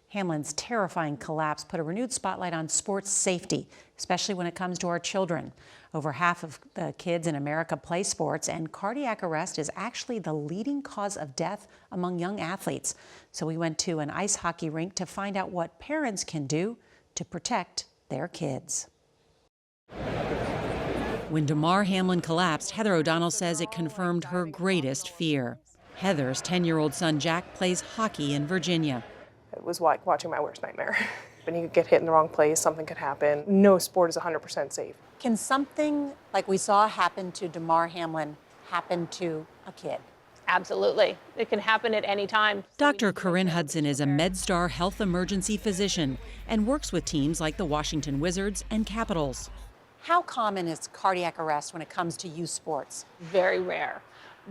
Hamlin's terrifying collapse put a renewed spotlight on sports safety, especially when it comes to our children. Over half of the kids in America play sports, and cardiac arrest is actually the leading cause of death among young athletes. So we went to an ice hockey rink to find out what parents can do to protect their kids. When Damar Hamlin collapsed, Heather O'Donnell says it confirmed her greatest fear. Heather's 10-year-old son Jack plays hockey in Virginia. It was like watching my worst nightmare. When you get hit in the wrong place, something could happen. No sport is 100% safe. Can something like we saw happen to Damar Hamlin happen to a kid? Absolutely. It can happen at any time. Dr. Corinne Hudson is a MedStar health emergency physician and works with teams like the Washington Wizards and Capitals. How common is cardiac arrest when it comes to youth sports? Very rare.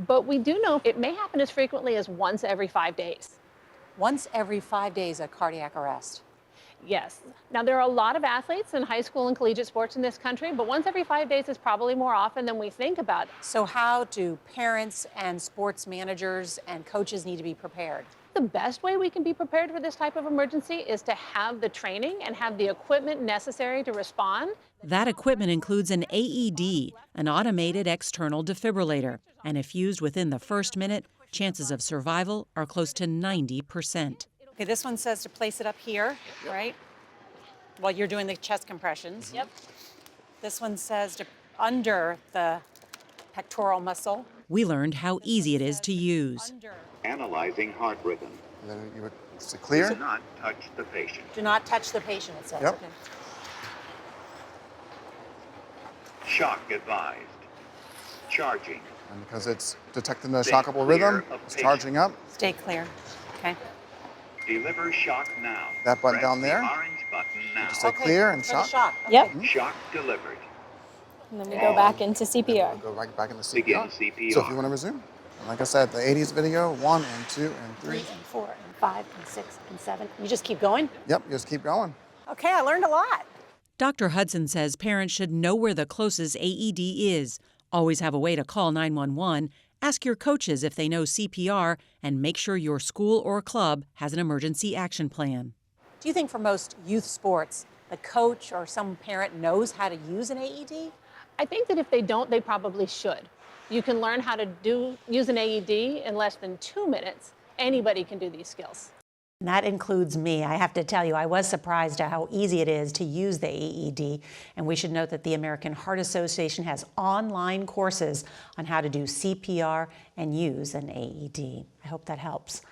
But we do know it may happen as frequently as once every 5 days. Once every 5 days, a cardiac arrest. Yes. Now, there are a lot of athletes in high school and collegiate sports in this country, but once every 5 days is probably more often than we think about. So how do parents and sports managers and coaches need to be prepared? The best way we can be prepared for this type of emergency is to have the training and have the equipment necessary to respond. That equipment includes an AED, an automated external defibrillator, and if used within the first minute, chances of survival are close to 90%. Okay, this one says to place it up here, right? While you're doing the chest compressions. Yep. This one says to under the pectoral muscle. We learned how easy it is to use. Analyzing heart rhythm. And then you would say clear. Do not touch the patient. Do not touch the patient, it says. Yep. Okay. Shock advised. Charging. And because it's detecting the Stay shockable clear rhythm, of it's patient. charging up. Stay clear. Okay. Deliver shock now. That button Press down there. The orange button now. Just say clear and for the shock. Okay. Yep. Shock delivered. And then we go back into CPR. We'll go right back into CPR. Begin CPR. So if you want to resume, and like I said, the 80s video, 1 and 2 and 3. 3 and 4 and 5 and 6 and 7. You just keep going? Yep, just keep going. Okay, I learned a lot. Dr. Hudson says parents should know where the closest AED is. Always have a way to call 911. Ask your coaches if they know CPR, and make sure your school or club has an emergency action plan. Do you think for most youth sports, the coach or some parent knows how to use an AED? I think that if they don't, they probably should. You can learn how to use an AED in less than 2 minutes. Anybody can do these skills. And that includes me. I have to tell you, I was surprised at how easy it is to use the AED. And we should note that the American Heart Association has online courses on how to do CPR and use an AED. I hope that helps.